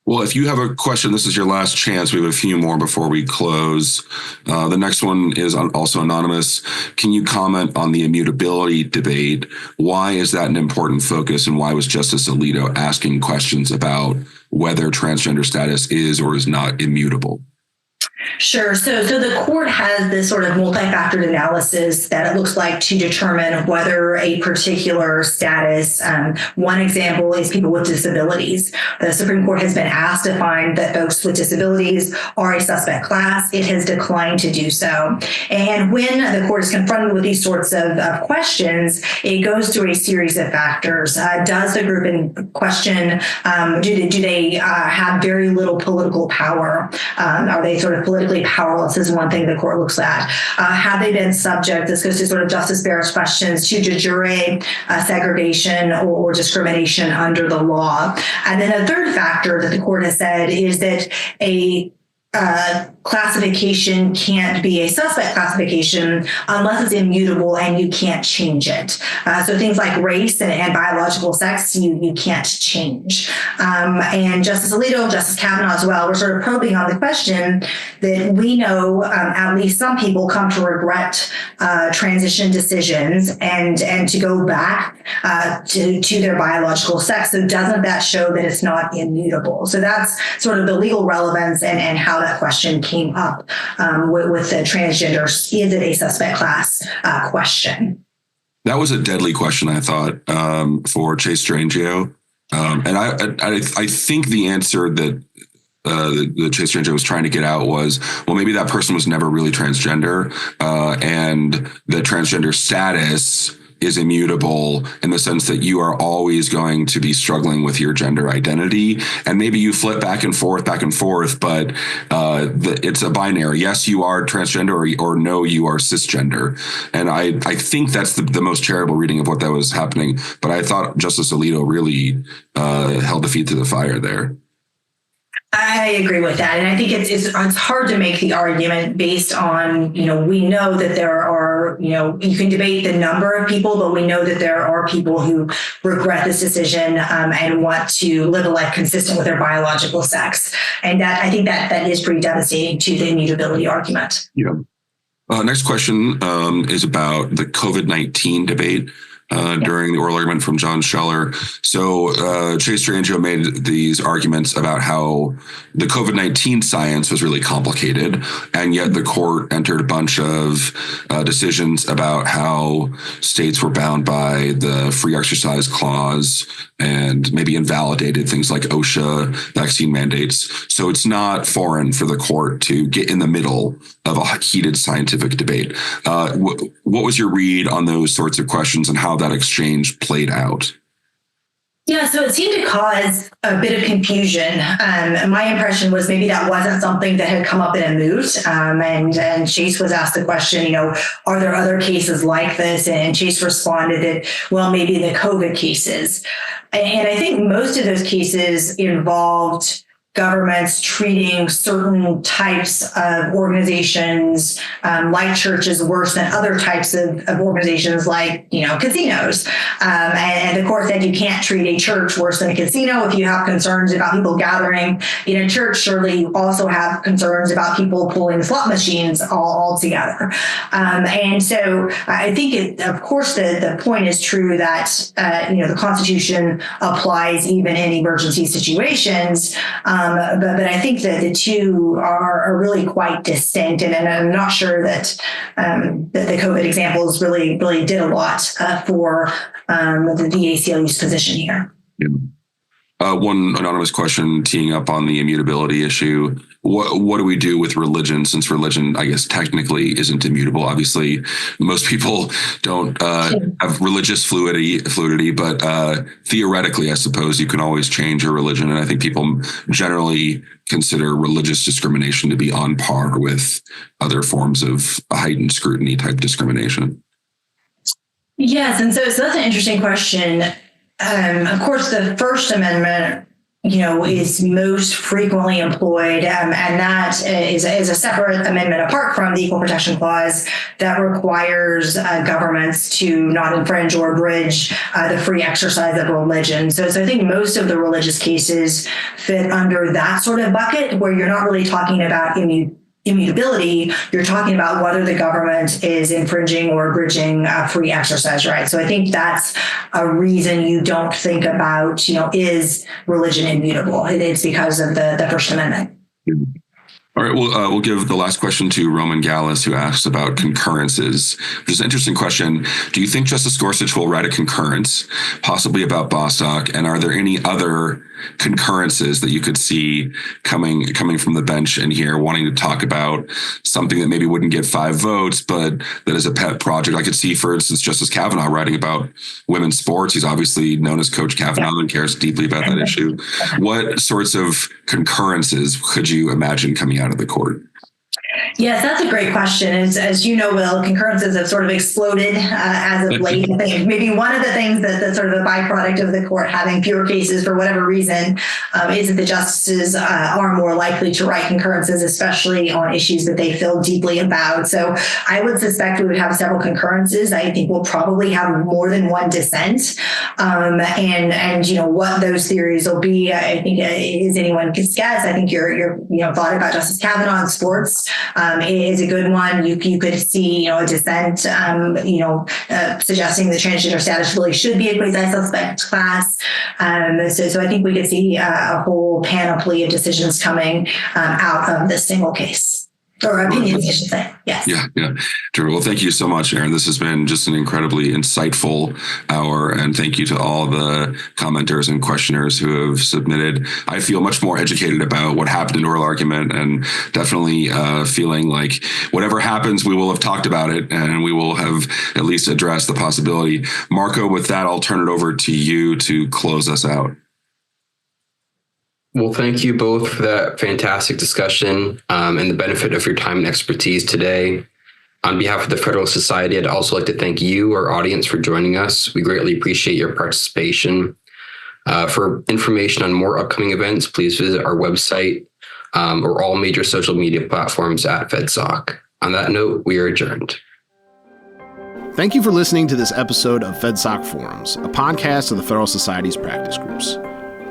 Speaker 3: Well, if you have a question, this is your last chance. We have a few more before we close. The next one is also anonymous. Can you comment on the immutability debate? Why is that an important focus, and why was Justice Alito asking questions about whether transgender status is or is not immutable?
Speaker 4: Sure. So the court has this sort of multi-factored analysis that it looks like to determine whether a particular status, one example is people with disabilities. The Supreme Court has been asked to find that folks with disabilities are a suspect class. It has declined to do so. And when the court is confronted with these sorts of questions, it goes through a series of factors. Does the group in question, do they have very little political power? Are they sort of politically powerless is one thing the court looks at. Have they been subject, this goes to sort of Justice Barrett's questions, to de jure segregation or discrimination under the law? And then a third factor that the court has said is that a classification can't be a suspect classification unless it's immutable and you can't change it. So things like race and biological sex, you can't change. And Justice Alito, Justice Kavanaugh as well, we're sort of probing on the question that we know at least some people come to regret transition decisions and to go back to their biological sex. So doesn't that show that it's not immutable? So that's sort of the legal relevance and how that question came up with the transgender, is it a suspect class question.
Speaker 3: That was a deadly question, I thought, for Chase Strangio. And I think the answer that the Chase Strangio was trying to get out was, well, maybe that person was never really transgender, and the transgender status is immutable in the sense that you are always going to be struggling with your gender identity. And maybe you flip back and forth, but it's a binary. Yes, you are transgender, or no, you are cisgender. And I think that's the most charitable reading of what that was happening. But I thought Justice Alito really held the feet to the fire there.
Speaker 4: I agree with that. And I think it's hard to make the argument based on, we know that there are, you can debate the number of people, but we know that there are people who regret this decision and want to live a life consistent with their biological sex. And that, I think that is pretty devastating to the immutability argument.
Speaker 3: Yeah. Next question is about the COVID-19 debate. During the oral argument from John Scheller. So Chase Strangio made these arguments about how the COVID-19 science was really complicated, and yet the court entered a bunch of decisions about how states were bound by the free exercise clause and maybe invalidated things like OSHA vaccine mandates. So it's not foreign for the court to get in the middle of a heated scientific debate. What was your read on those sorts of questions and how that exchange played out?
Speaker 4: Yeah, so it seemed to cause a bit of confusion. My impression was maybe that wasn't something that had come up in a moot. And Chase was asked the question, are there other cases like this? And Chase responded that, well, maybe the COVID cases. And I think most of those cases involved governments treating certain types of organizations like churches worse than other types of organizations like, casinos. And the court said you can't treat a church worse than a casino. If you have concerns about people gathering in a church, surely you also have concerns about people pulling slot machines all together. And so I think, of course, the point is true that, the Constitution applies even in emergency situations. But I think that the two are really quite distinct, and I'm not sure that the COVID examples really did a lot for the ACLU's position here.
Speaker 3: Yeah. One anonymous question teeing up on the immutability issue. What do we do with religion, since religion, I guess, technically isn't immutable? Obviously, most people don't have religious fluidity, but theoretically, I suppose you can always change your religion. And I think people generally consider religious discrimination to be on par with other forms of heightened scrutiny type discrimination.
Speaker 4: Yes, and so that's an interesting question. Of course, the First Amendment, is most frequently employed, and that is a separate amendment apart from the Equal Protection Clause that requires governments to not infringe or abridge the free exercise of religion. So I think most of the religious cases fit under that sort of bucket, where you're not really talking about immutability, you're talking about whether the government is infringing or abridging free exercise rights. So I think that's a reason you don't think about, is religion immutable? It's because of the First Amendment.
Speaker 3: All right, we'll give the last question to Roman Gallus, who asks about concurrences, which is an interesting question. Do you think Justice Gorsuch will write a concurrence, possibly about Bostock? And are there any other concurrences that you could see coming from the bench in here, wanting to talk about something that maybe wouldn't get 5 votes, but that is a pet project? I could see, for instance, Justice Kavanaugh writing about women's sports. He's obviously known as Coach Kavanaugh and cares deeply about that issue. What sorts of concurrences could you imagine coming out of the court?
Speaker 4: Yes, that's a great question. As you know, Will, concurrences have sort of exploded as of late. I think maybe one of the things that's sort of a byproduct of the court having fewer cases for whatever reason is that the justices are more likely to write concurrences, especially on issues that they feel deeply about. So I would suspect we would have several concurrences. I think we'll probably have more than one dissent. And what those theories will be, I think is anyone can guess. I think your thought about Justice Kavanaugh in sports is a good one. You could see, a dissent, suggesting the transgender status really should be a quasi-suspect class. So I think we could see a whole panoply of decisions coming out of this single case. Or opinions, I should say. Yes.
Speaker 3: Yeah. True. Well, thank you so much, Erin. This has been just an incredibly insightful hour. And thank you to all the commenters and questioners who have submitted. I feel much more educated about what happened in oral argument, and definitely feeling like whatever happens, we will have talked about it and we will have at least addressed the possibility. Marco, with that, I'll turn it over to you to close us out.
Speaker 2: Well, thank you both for that fantastic discussion and the benefit of your time and expertise today. On behalf of the Federalist Society, I'd also like to thank you, our audience, for joining us. We greatly appreciate your participation. For information on more upcoming events, please visit our website or all major social media platforms at FedSoc. On that note, we are adjourned.
Speaker 1: Thank you for listening to this episode of FedSoc Forums, a podcast of the Federalist Society's practice groups.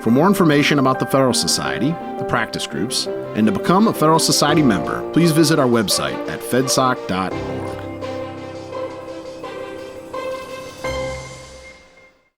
Speaker 1: For more information about the Federalist Society, the practice groups, and to become a Federalist Society member, please visit our website at fedsoc.org.